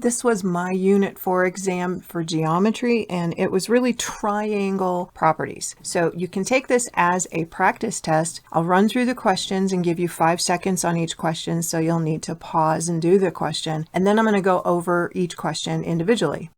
This was my unit 4 exam for geometry, and it was really triangle properties. So you can take this as a practice test. I'll run through the questions and give you 5 seconds on each question, so you'll need to pause and do the question. And then I'm going to go over each question individually.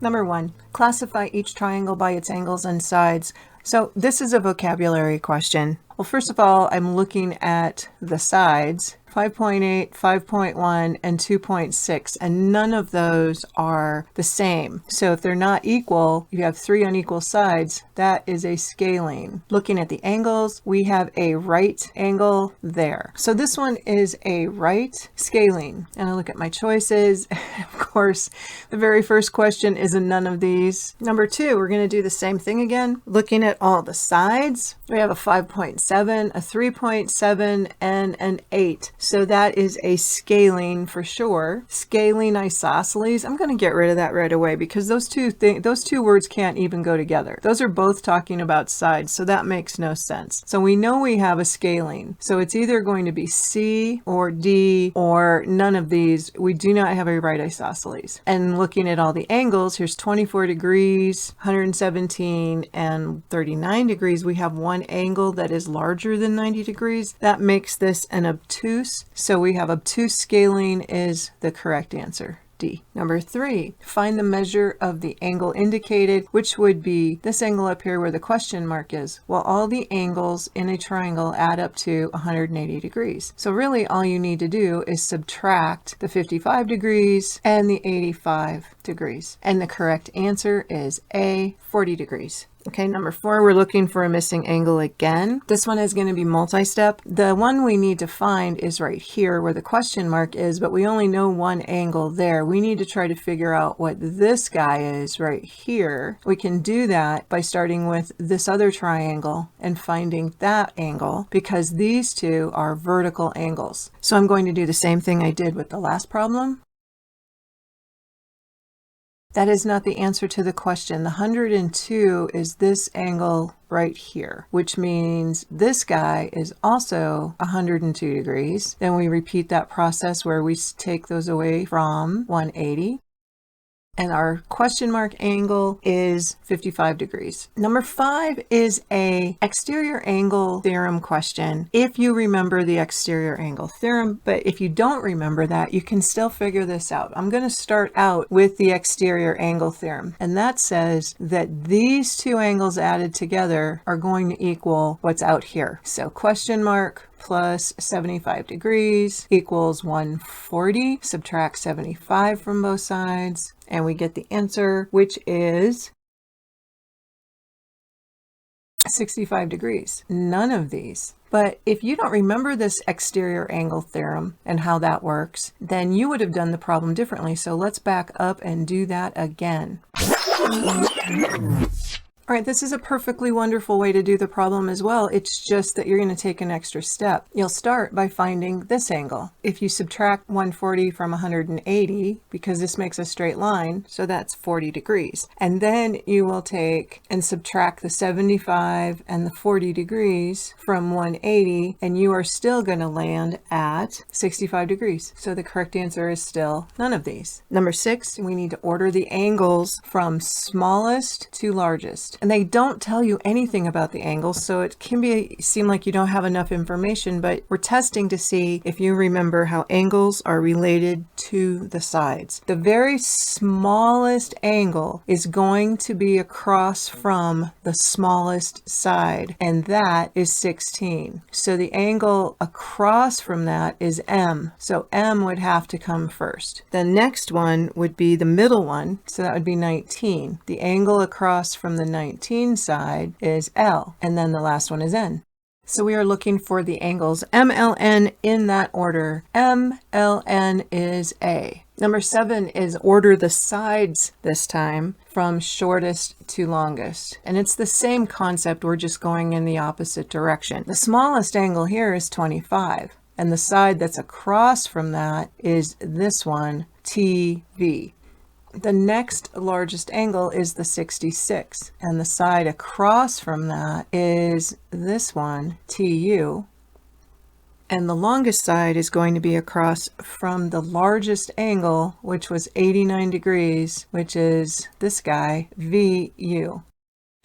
Number 1, classify each triangle by its angles and sides. So this is a vocabulary question. Well, first of all, I'm looking at the sides, 5.8, 5.1, and 2.6, and none of those are the same. So if they're not equal, you have 3 unequal sides, that is a scaling. Looking at the angles, we have a right angle there. So this one is a right scaling. And I look at my choices. Of course, the very first question is a none of these. Number 2, we're going to do the same thing again. Looking at all the sides, we have a 5.7, a 3.7, and an 8. So that is a scaling for sure. Scaling isosceles. I'm going to get rid of that right away because those two words can't even go together. Those are both talking about sides, so that makes no sense. So we know we have a scaling. So it's either going to be C or D or none of these. We do not have a right isosceles. And looking at all the angles, here's 24 degrees, 117, and 39 degrees. We have one angle that is larger than 90 degrees. That makes this an obtuse. So we have obtuse scaling is the correct answer. D. Number 3, find the measure of the angle indicated, which would be this angle up here where the question mark is. Well, all the angles in a triangle add up to 180 degrees. So really all you need to do is subtract the 55 degrees and the 85 degrees. And the correct answer is A, 40 degrees. Okay, number 4, we're looking for a missing angle again. This one is going to be multi-step. The one we need to find is right here where the question mark is, but we only know one angle there. We need to try to figure out what this guy is right here. We can do that by starting with this other triangle and finding that angle because these two are vertical angles. So I'm going to do the same thing I did with the last problem. That is not the answer to the question. The 102 is this angle right here, which means this guy is also 102 degrees. Then we repeat that process where we take those away from 180. And our question mark angle is 55 degrees. Number 5 is a exterior angle theorem question. If you remember the exterior angle theorem, but if you don't remember that, you can still figure this out. I'm going to start out with the exterior angle theorem. And that says that these two angles added together are going to equal what's out here. So question mark plus 75 degrees equals 140. Subtract 75 from both sides. And we get the answer, which is 65 degrees. None of these. But if you don't remember this exterior angle theorem and how that works, then you would have done the problem differently. So let's back up and do that again. All right, this is a perfectly wonderful way to do the problem as well. It's just that you're going to take an extra step. You'll start by finding this angle. If you subtract 140 from 180, because this makes a straight line, so that's 40 degrees. And then you will take and subtract the 75 and the 40 degrees from 180, and you are still going to land at 65 degrees. So the correct answer is still none of these. Number 6, we need to order the angles from smallest to largest. And they don't tell you anything about the angles, so it can seem like you don't have enough information, but we're testing to see if you remember how angles are related to the sides. The very smallest angle is going to be across from the smallest side, and that is 16. So the angle across from that is M. So M would have to come first. The next one would be the middle one, so that would be 19. The angle across from the 19 side is L, and then the last one is N. So we are looking for the angles MLN in that order. MLN is A. Number 7 is order the sides this time from shortest to longest. And it's the same concept, we're just going in the opposite direction. The smallest angle here is 25, and the side that's across from that is this one, TV. The next largest angle is the 66, and the side across from that is this one, TU. And the longest side is going to be across from the largest angle, which was 89 degrees, which is this guy, VU.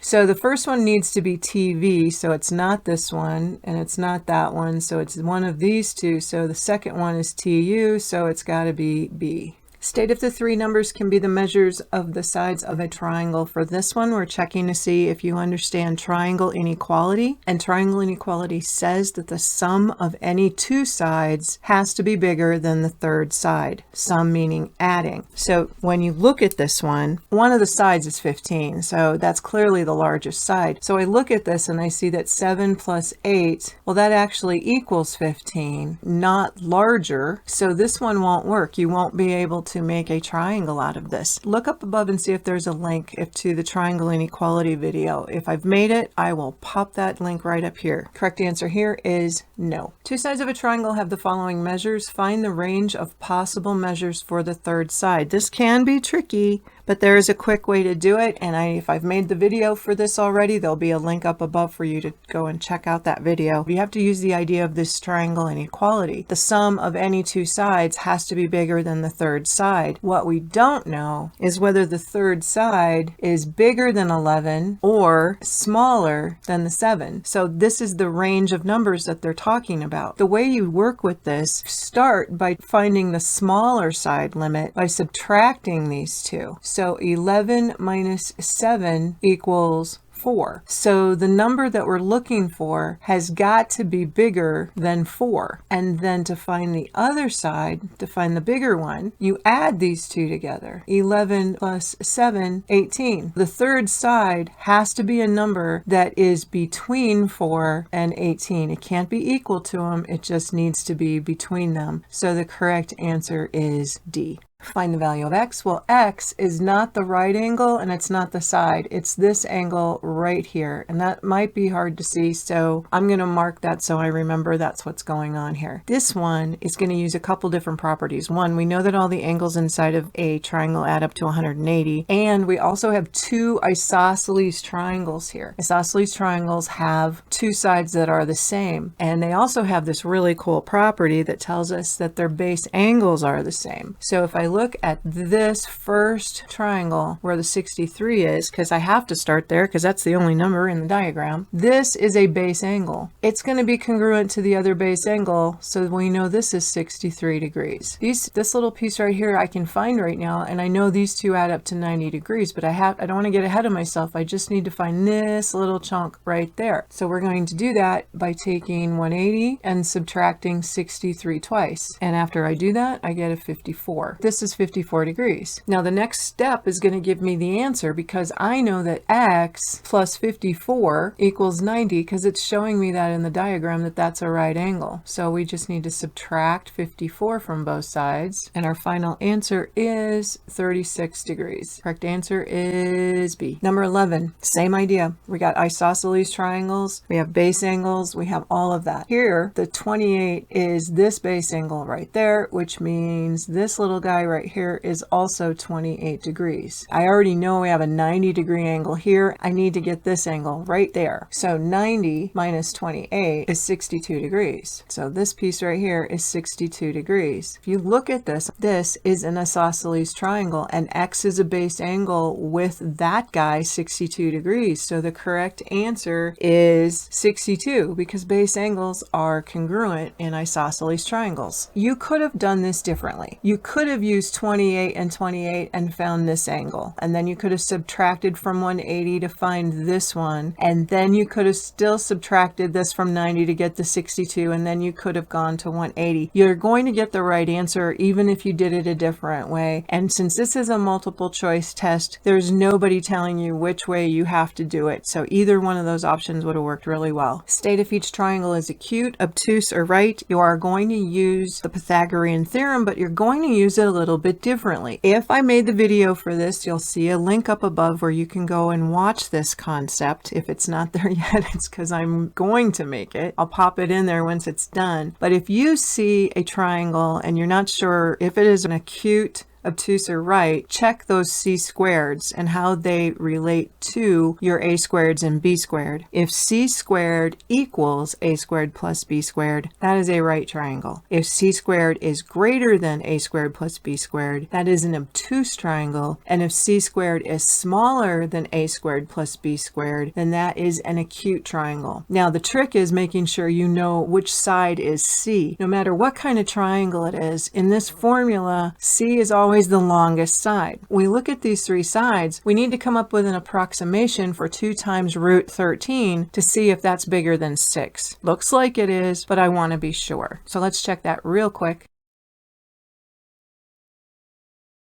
So the first one needs to be TV, so it's not this one, and it's not that one, so it's one of these two. So the second one is TU, so it's got to be B. State if the three numbers can be the measures of the sides of a triangle. For this one, we're checking to see if you understand triangle inequality. And triangle inequality says that the sum of any two sides has to be bigger than the third side. Sum meaning adding. So when you look at this one of the sides is 15. So that's clearly the largest side. So I look at this and I see that 7 plus 8, well, that actually equals 15, not larger. So this one won't work. You won't be able to make a triangle out of this. Look up above and see if there's a link to the triangle inequality video. If I've made it, I will pop that link right up here. Correct answer here is no. Two sides of a triangle have the following measures. Find the range of possible measures for the third side. This can be tricky, but there is a quick way to do it, and if I've made the video for this already, there'll be a link up above for you to go and check out that video. You have to use the idea of this triangle inequality. The sum of any two sides has to be bigger than the third side. What we don't know is whether the third side is bigger than 11 or smaller than the 7. So this is the range of numbers that they're talking about. The way you work with this, start by finding the smaller side limit by subtracting these two. So 11 minus 7 equals 4. So the number that we're looking for has got to be bigger than 4. And then to find the other side, to find the bigger one, you add these two together. 11 plus 7, 18. The third side has to be a number that is between 4 and 18. It can't be equal to them. It just needs to be between them. So the correct answer is D. Find the value of x. Well, x is not the right angle and it's not the side. It's this angle right here, and that might be hard to see, so I'm going to mark that so I remember that's what's going on here. This one is going to use a couple different properties. One, we know that all the angles inside of a triangle add up to 180, and we also have two isosceles triangles here. Isosceles triangles have two sides that are the same, and they also have this really cool property that tells us that their base angles are the same. So if I look at this first triangle where the 63 is, because I have to start there because that's the only number in the diagram, this is a base angle. It's going to be congruent to the other base angle, so we know this is 63 degrees. This little piece right here I can find right now, and I know these two add up to 90 degrees, but I don't want to get ahead of myself. I just need to find this little chunk right there. So we're going to do that by taking 180 and subtracting 63 twice. And after I do that, I get a 54. This is 54 degrees. Now the next step is going to give me the answer because I know that x plus 54 equals 90 because it's showing me that in the diagram that that's a right angle. So we just need to subtract 54 from both sides, and our final answer is 36 degrees. Correct answer is B. Number 11, same idea. We got isosceles triangles, we have base angles, we have all of that. Here, the 28 is this base angle right there, which means this little guy right here is also 28 degrees. I already know we have a 90-degree angle here. I need to get this angle right there. So 90 minus 28 is 62 degrees. So this piece right here is 62 degrees. If you look at this, this is an isosceles triangle, and x is a base angle with that guy 62 degrees. So the correct answer is 62 because base angles are congruent in isosceles triangles. You could have done this differently. You could have used 28 and 28 and found this angle, and then you could have subtracted from 180 to find this one, and then you could have still subtracted this from 90 to get the 62, and then you could have gone to 180. You're going to get the right answer even if you did it a different way, and since this is a multiple choice test, there's nobody telling you which way you have to do it, so either one of those options would have worked really well. State if each triangle is acute, obtuse, or right. You are going to use the Pythagorean theorem, but you're going to use it a little bit differently. If I made the video for this, you'll see a link up above where you can go and watch this concept. If it's not there yet, it's because I'm going to make it. I'll pop it in there once it's done. But if you see a triangle and you're not sure if it is an acute, obtuse, or right, check those c squareds and how they relate to your a squareds and b squared. If c squared equals a squared plus b squared, that is a right triangle. If c squared is greater than a squared plus b squared, that is an obtuse triangle. And if c squared is smaller than a squared plus b squared, then that is an acute triangle. Now the trick is making sure you know which side is c. No matter what kind of triangle it is, in this formula, c is always the longest side. When we look at these three sides, we need to come up with an approximation for 2 times root 13 to see if that's bigger than 6. Looks like it is, but I want to be sure. So let's check that real quick.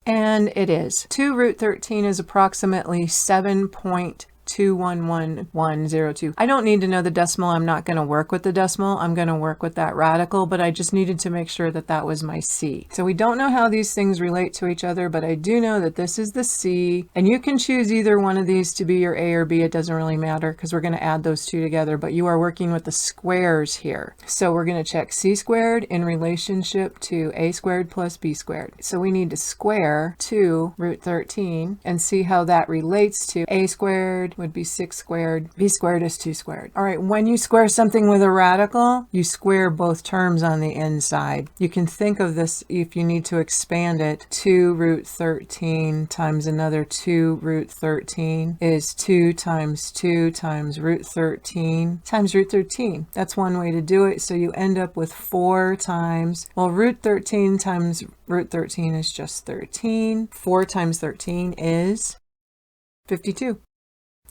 And it is. 2 root 13 is approximately 7.211102. I don't need to know the decimal. I'm not going to work with the decimal. I'm going to work with that radical, but I just needed to make sure that that was my C. So we don't know how these things relate to each other, but I do know that this is the C, and you can choose either one of these to be your A or B. It doesn't really matter because we're going to add those two together, but you are working with the squares here. So we're going to check C squared in relationship to A squared plus B squared. So we need to square 2 root 13 and see how that relates to A squared would be 6 squared, b squared is 2 squared. All right, when you square something with a radical, you square both terms on the inside. You can think of this, if you need to expand it, 2 root 13 times another 2 root 13 is 2 times root 13 times root 13. That's one way to do it. So you end up with 4 times, well, root 13 times root 13 is just 13. 4 times 13 is 52.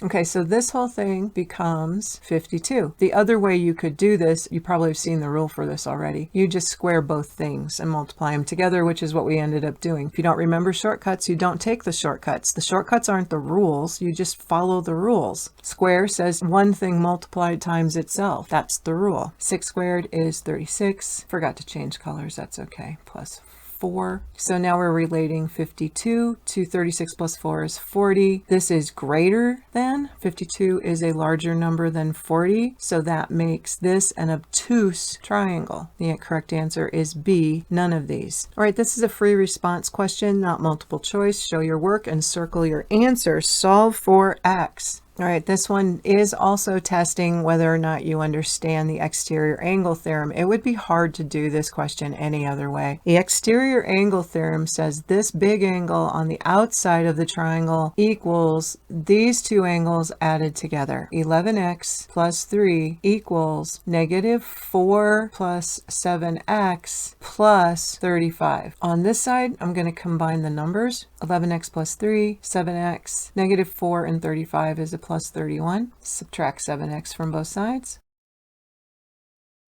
Okay, so this whole thing becomes 52. The other way you could do this, you probably have seen the rule for this already. You just square both things and multiply them together, which is what we ended up doing. If you don't remember shortcuts, you don't take the shortcuts. The shortcuts aren't the rules. You just follow the rules. Square says one thing multiplied times itself. That's the rule. 6 squared is 36. Forgot to change colors. That's okay. Plus 4. So now we're relating 52 to 36 plus 4 is 40. This is greater than 52 is a larger number than 40. So that makes this an obtuse triangle. The correct answer is B, none of these. All right, this is a free response question, not multiple choice. Show your work and circle your answer. Solve for X. All right, this one is also testing whether or not you understand the exterior angle theorem. It would be hard to do this question any other way. The exterior angle theorem says this big angle on the outside of the triangle equals these two angles added together. 11x plus 3 equals negative 4 plus 7x plus 35. On this side, I'm going to combine the numbers. 11x plus 3, 7x, negative 4 and 35 is a plus 31. Subtract 7x from both sides.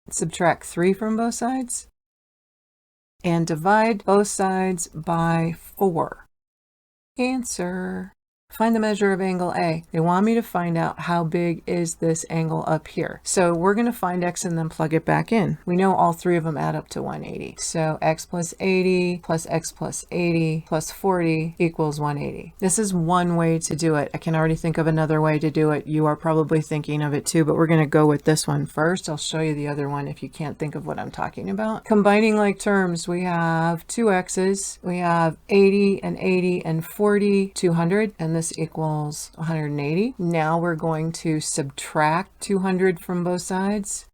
Subtract 3 from both sides. and divide both sides by 4. Answer. Find the measure of angle A. They want me to find out how big is this angle up here. So we're going to find x and then plug it back in. We know all three of them add up to 180. So x plus 80 plus x plus 80 plus 40 equals 180. This is one way to do it. I can already think of another way to do it. You are probably thinking of it too, but we're going to go with this one first. I'll show you the other one if you can't think of what I'm talking about. Combining like terms, we have two x's. We have 80 and 40, 200, and this equals 180. Now we're going to subtract 200 from both sides.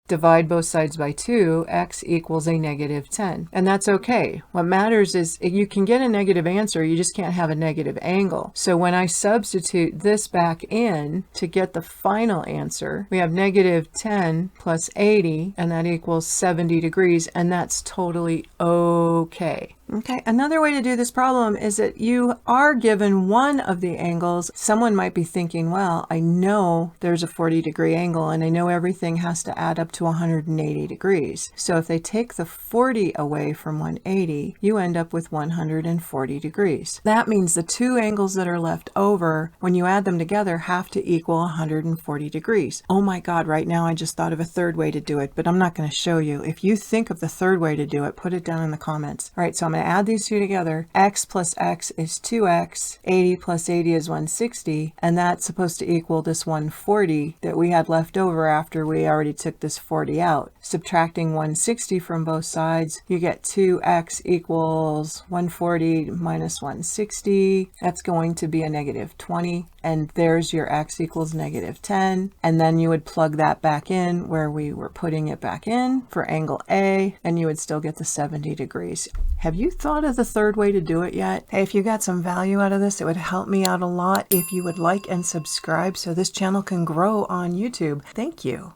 Divide both sides by 2, x equals a negative 10. And that's okay. What matters is you can get a negative answer, you just can't have a negative angle. So when I substitute this back in to get the final answer, we have negative 10 plus 80, and that equals 70 degrees, and that's totally okay. Okay, another way to do this problem is that you are given one of the angles. Someone might be thinking, well, I know there's a 40-degree angle and I know everything has to add up to 180 degrees. So if they take the 40 away from 180, you end up with 140 degrees. That means the two angles that are left over, when you add them together, have to equal 140 degrees. Oh my God, right now I just thought of a third way to do it, but I'm not going to show you. If you think of the third way to do it, put it down in the comments. All right, so I'm going to add these two together. X plus x is 2x, 80 plus 80 is 160, and that's supposed to equal this 140 that we had left over after we already took this 40 out. Subtracting 160 from both sides, you get 2x equals 140 minus 160. That's going to be a negative 20, and there's your x equals negative 10, and then you would plug that back in where we were putting it back in for angle A, and you would still get the 70 degrees. Have you thought of the third way to do it yet? Hey, if you got some value out of this, it would help me out a lot if you would like and subscribe so this channel can grow on YouTube. Thank you.